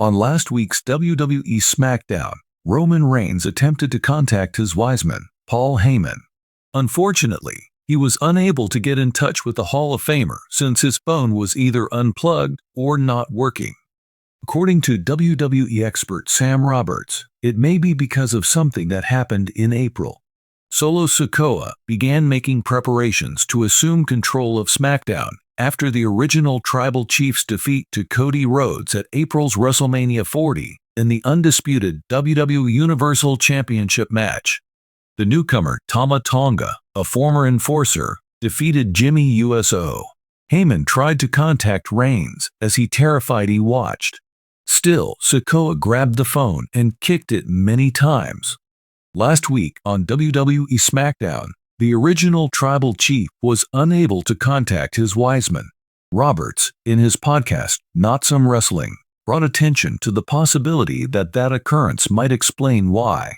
On last week's WWE SmackDown, Roman Reigns attempted to contact his wiseman, Paul Heyman. Unfortunately, he was unable to get in touch with the Hall of Famer since his phone was either unplugged or not working. According to WWE expert Sam Roberts, it may be because of something that happened in April. Solo Sikoa began making preparations to assume control of SmackDown after the original Tribal Chief's defeat to Cody Rhodes at April's WrestleMania 40 in the undisputed WWE Universal Championship match. The newcomer Tama Tonga, a former enforcer, defeated Jimmy USO. Heyman tried to contact Reigns as he terrified he watched. Still, Sikoa grabbed the phone and kicked it many times. Last week on WWE SmackDown, the original Tribal Chief was unable to contact his wiseman. Roberts, in his podcast, Not Some Wrestling, brought attention to the possibility that occurrence might explain why.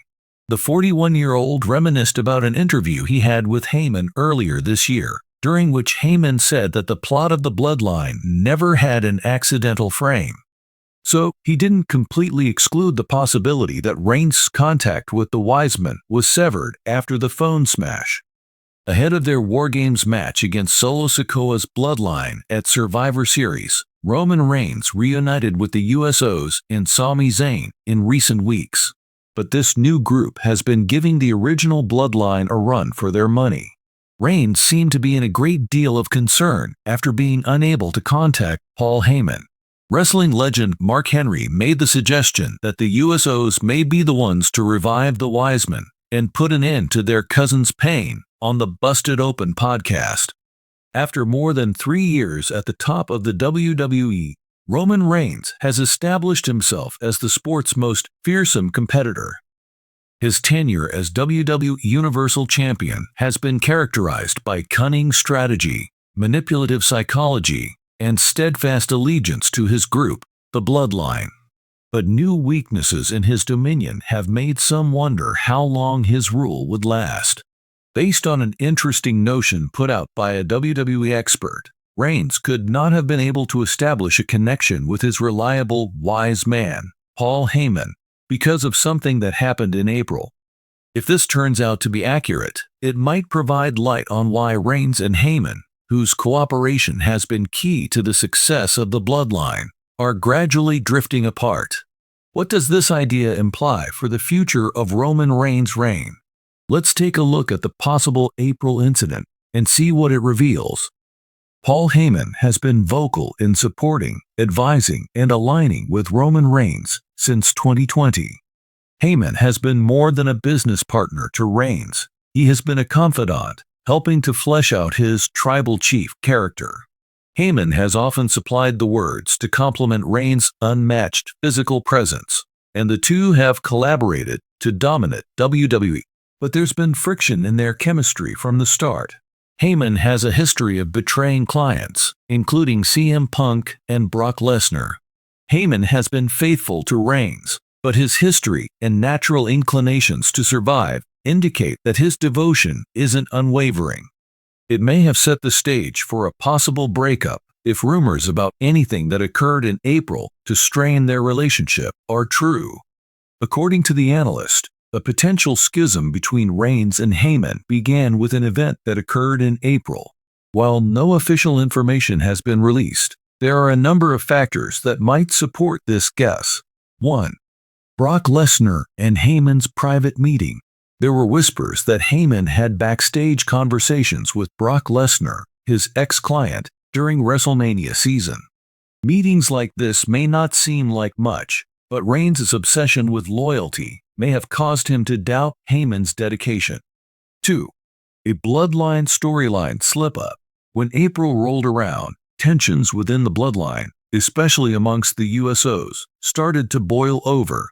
The 41-year-old reminisced about an interview he had with Heyman earlier this year, during which Heyman said that the plot of the bloodline never had an accidental frame. So, he didn't completely exclude the possibility that Reigns' contact with the wiseman was severed after the phone smash. Ahead of their War Games match against Solo Sikoa's bloodline at Survivor Series, Roman Reigns reunited with the USOs and Sami Zayn in recent weeks. But this new group has been giving the original bloodline a run for their money. Reigns seemed to be in a great deal of concern after being unable to contact Paul Heyman. Wrestling legend Mark Henry made the suggestion that the USOs may be the ones to revive the Wiseman and put an end to their cousin's pain on the Busted Open podcast. After more than 3 years at the top of the WWE, Roman Reigns has established himself as the sport's most fearsome competitor. His tenure as WWE Universal Champion has been characterized by cunning strategy, manipulative psychology, and steadfast allegiance to his group, the Bloodline. But new weaknesses in his dominion have made some wonder how long his rule would last. Based on an interesting notion put out by a WWE expert, Reigns could not have been able to establish a connection with his reliable, wise man, Paul Heyman, because of something that happened in April. If this turns out to be accurate, it might provide light on why Reigns and Heyman, whose cooperation has been key to the success of the bloodline, are gradually drifting apart. What does this idea imply for the future of Roman Reigns' reign? Let's take a look at the possible April incident and see what it reveals. Paul Heyman has been vocal in supporting, advising, and aligning with Roman Reigns since 2020. Heyman has been more than a business partner to Reigns. He has been a confidant, helping to flesh out his tribal chief character. Heyman has often supplied the words to complement Reigns' unmatched physical presence, and the two have collaborated to dominate WWE. But there's been friction in their chemistry from the start. Heyman has a history of betraying clients, including CM Punk and Brock Lesnar. Heyman has been faithful to Reigns, but his history and natural inclinations to survive indicate that his devotion isn't unwavering. It may have set the stage for a possible breakup if rumors about anything that occurred in April to strain their relationship are true. According to the analyst, a potential schism between Reigns and Heyman began with an event that occurred in April. While no official information has been released, there are a number of factors that might support this guess. 1. Brock Lesnar and Heyman's private meeting. There were whispers that Heyman had backstage conversations with Brock Lesnar, his ex-client, during WrestleMania season. Meetings like this may not seem like much, but Reigns' obsession with loyalty may have caused him to doubt Heyman's dedication. 2. A bloodline storyline slip-up. When April rolled around, tensions within the bloodline, especially amongst the USOs, started to boil over.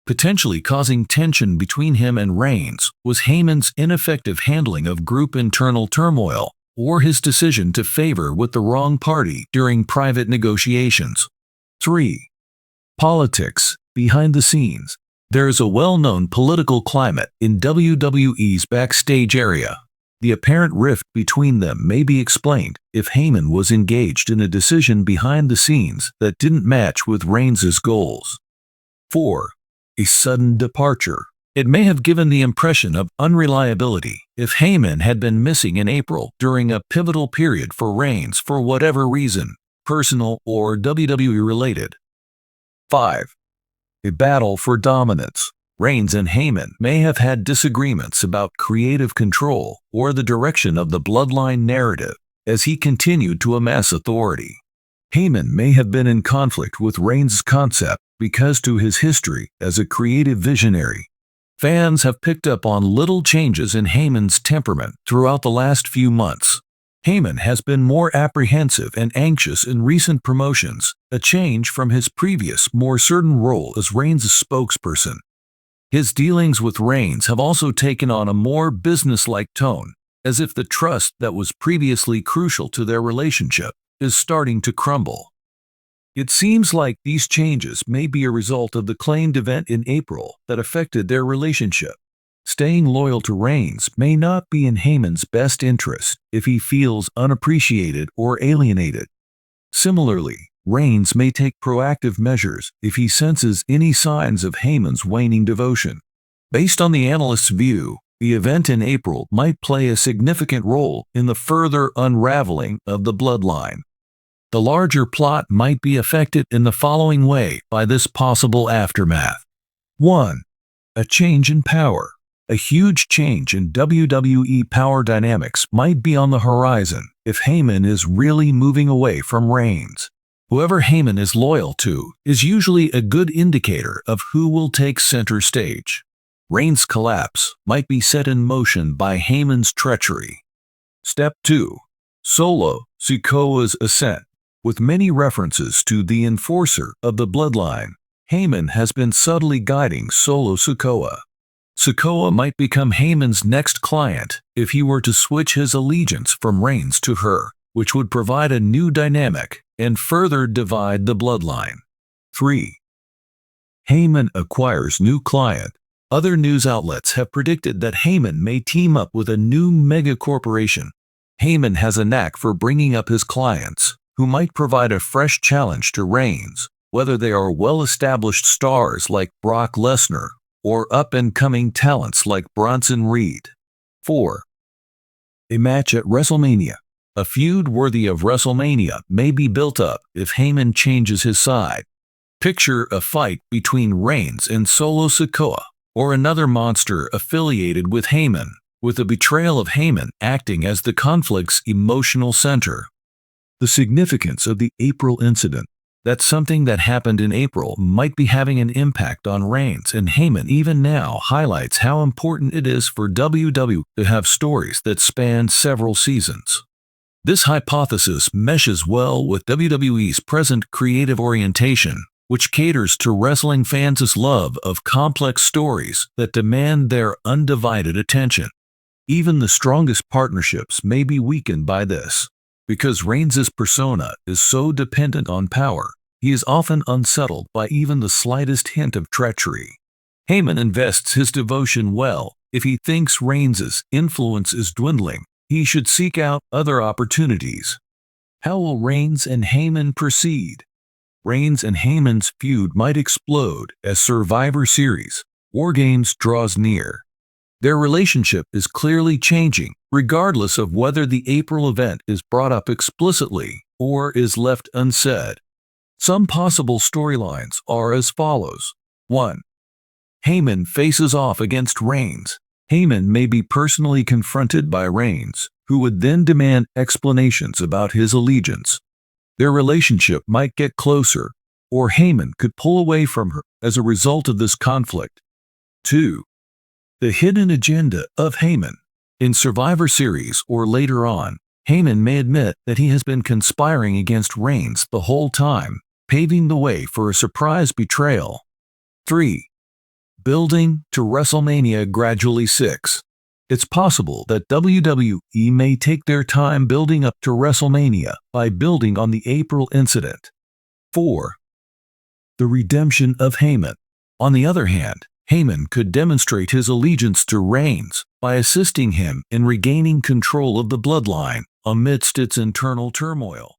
Potentially causing tension between him and Reigns was Heyman's ineffective handling of group internal turmoil or his decision to favor with the wrong party during private negotiations. 3. Politics behind the scenes. There is a well-known political climate in WWE's backstage area. The apparent rift between them may be explained if Heyman was engaged in a decision behind the scenes that didn't match with Reigns' goals. 4. A sudden departure. It may have given the impression of unreliability if Heyman had been missing in April during a pivotal period for Reigns for whatever reason, personal or WWE related. 5. A battle for dominance. Reigns and Heyman may have had disagreements about creative control or the direction of the bloodline narrative as he continued to amass authority. Heyman may have been in conflict with Reigns' concept because to his history as a creative visionary. Fans have picked up on little changes in Heyman's temperament throughout the last few months. Heyman has been more apprehensive and anxious in recent promotions, a change from his previous, more certain role as Reigns' spokesperson. His dealings with Reigns have also taken on a more business-like tone, as if the trust that was previously crucial to their relationship is starting to crumble. It seems like these changes may be a result of the claimed event in April that affected their relationship. Staying loyal to Reigns may not be in Heyman's best interest if he feels unappreciated or alienated. Similarly, Reigns may take proactive measures if he senses any signs of Heyman's waning devotion. Based on the analyst's view, the event in April might play a significant role in the further unraveling of the bloodline. The larger plot might be affected in the following way by this possible aftermath. 1. A change in power. A huge change in WWE power dynamics might be on the horizon if Heyman is really moving away from Reigns. Whoever Heyman is loyal to is usually a good indicator of who will take center stage. Reigns' collapse might be set in motion by Heyman's treachery. Step 2. Solo Sikoa's ascent. With many references to the enforcer of the bloodline, Heyman has been subtly guiding Solo Sikoa. Sikoa might become Heyman's next client if he were to switch his allegiance from Reigns to her, which would provide a new dynamic and further divide the bloodline. 3. Heyman acquires new client. Other news outlets have predicted that Heyman may team up with a new mega corporation. Heyman has a knack for bringing up his clients, who might provide a fresh challenge to Reigns, whether they are well-established stars like Brock Lesnar or up-and-coming talents like Bronson Reed. 4. A match at WrestleMania. A feud worthy of WrestleMania may be built up if Heyman changes his side. Picture a fight between Reigns and Solo Sikoa, or another monster affiliated with Heyman, with the betrayal of Heyman acting as the conflict's emotional center. The significance of the April incident. That something that happened in April might be having an impact on Reigns and Heyman even now highlights how important it is for WWE to have stories that span several seasons. This hypothesis meshes well with WWE's present creative orientation, which caters to wrestling fans' love of complex stories that demand their undivided attention. Even the strongest partnerships may be weakened by this. Because Reigns' persona is so dependent on power, he is often unsettled by even the slightest hint of treachery. Heyman invests his devotion well. If he thinks Reigns' influence is dwindling, he should seek out other opportunities. How will Reigns and Heyman proceed? Reigns and Heyman's feud might explode as Survivor Series War Games draws near. Their relationship is clearly changing, regardless of whether the April event is brought up explicitly or is left unsaid. Some possible storylines are as follows. 1. Heyman faces off against Reigns. Heyman may be personally confronted by Reigns, who would then demand explanations about his allegiance. Their relationship might get closer, or Heyman could pull away from her as a result of this conflict. 2. The hidden agenda of Heyman. In Survivor Series or later on, Heyman may admit that he has been conspiring against Reigns the whole time, paving the way for a surprise betrayal. 3. Building to WrestleMania gradually. 6. It's possible that WWE may take their time building up to WrestleMania by building on the April incident. 4. The redemption of Heyman. On the other hand, Heyman could demonstrate his allegiance to Reigns by assisting him in regaining control of the bloodline amidst its internal turmoil.